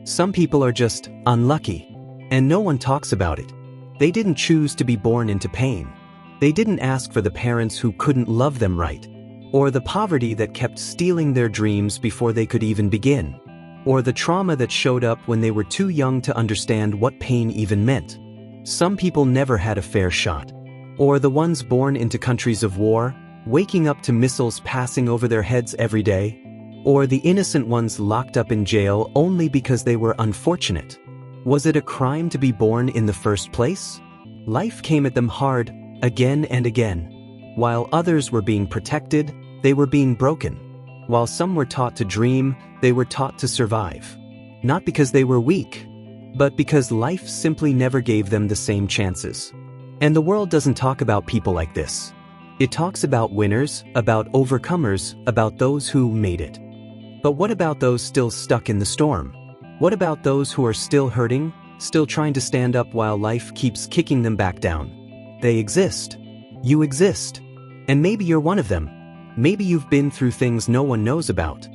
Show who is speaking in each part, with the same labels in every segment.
Speaker 1: Some people are just unlucky, and no one talks about it. They didn't choose to be born into pain. They didn't ask for the parents who couldn't love them right, or the poverty that kept stealing their dreams before they could even begin, or the trauma that showed up when they were too young to understand what pain even meant. Some people never had a fair shot, or the ones born into countries of war, waking up to missiles passing over their heads every day, or the innocent ones locked up in jail only because they were unfortunate. Was it a crime to be born in the first place? Life came at them hard, again and again. While others were being protected, they were being broken. While some were taught to dream, they were taught to survive. Not because they were weak, but because life simply never gave them the same chances. And the world doesn't talk about people like this. It talks about winners, about overcomers, about those who made it. But what about those still stuck in the storm? What about those who are still hurting, still trying to stand up while life keeps kicking them back down? They exist. You exist. And maybe you're one of them. Maybe you've been through things no one knows about.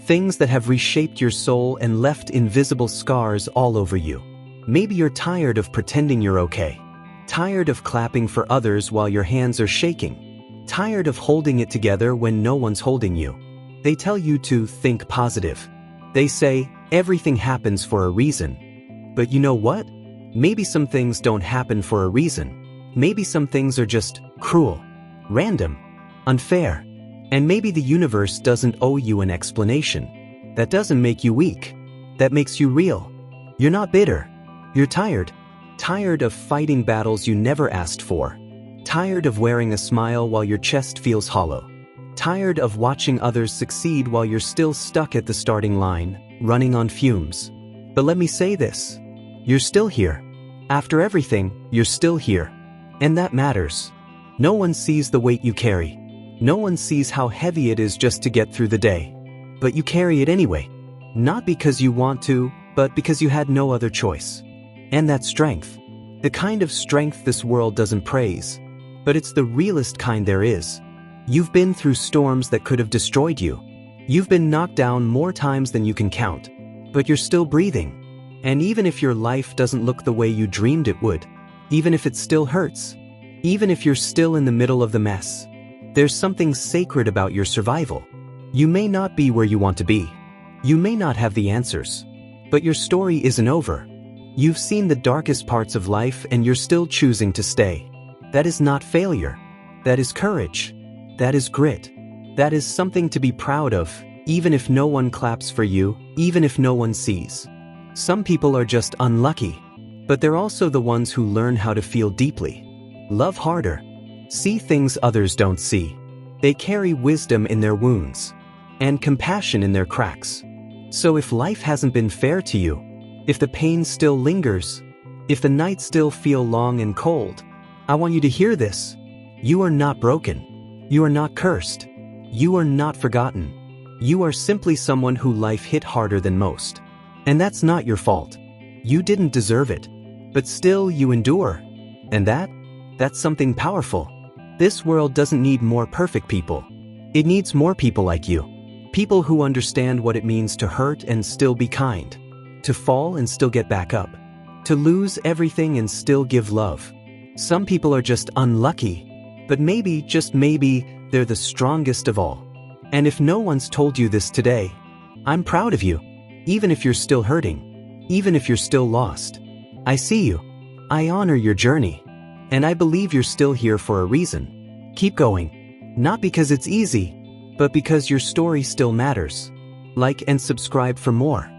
Speaker 1: Things that have reshaped your soul and left invisible scars all over you. Maybe you're tired of pretending you're okay. Tired of clapping for others while your hands are shaking. Tired of holding it together when no one's holding you. They tell you to think positive. They say everything happens for a reason. But you know what? Maybe some things don't happen for a reason. Maybe some things are just cruel, random, unfair. And maybe the universe doesn't owe you an explanation. That doesn't make you weak. That makes you real. You're not bitter. You're tired. Tired of fighting battles you never asked for. Tired of wearing a smile while your chest feels hollow. Tired of watching others succeed while you're still stuck at the starting line, running on fumes. But let me say this. You're still here. After everything, you're still here. And that matters. No one sees the weight you carry. No one sees how heavy it is just to get through the day. But you carry it anyway. Not because you want to, but because you had no other choice. And that's strength. The kind of strength this world doesn't praise. But it's the realest kind there is. You've been through storms that could have destroyed you. You've been knocked down more times than you can count. But you're still breathing. And even if your life doesn't look the way you dreamed it would, even if it still hurts, even if you're still in the middle of the mess, there's something sacred about your survival. You may not be where you want to be. You may not have the answers. But your story isn't over. You've seen the darkest parts of life and you're still choosing to stay. That is not failure. That is courage. That is grit. That is something to be proud of, even if no one claps for you, even if no one sees. Some people are just unlucky. But they're also the ones who learn how to feel deeply, love harder, see things others don't see. They carry wisdom in their wounds and compassion in their cracks. So if life hasn't been fair to you, if the pain still lingers, if the nights still feel long and cold, I want you to hear this. You are not broken. You are not cursed. You are not forgotten. You are simply someone who life hit harder than most. And that's not your fault. You didn't deserve it. But still you endure. And that's something powerful. This world doesn't need more perfect people. It needs more people like you. People who understand what it means to hurt and still be kind. To fall and still get back up. To lose everything and still give love. Some people are just unlucky. But maybe, just maybe, they're the strongest of all. And if no one's told you this today, I'm proud of you. Even if you're still hurting. Even if you're still lost. I see you. I honor your journey. And I believe you're still here for a reason. Keep going. Not because it's easy, but because your story still matters. Like and subscribe for more.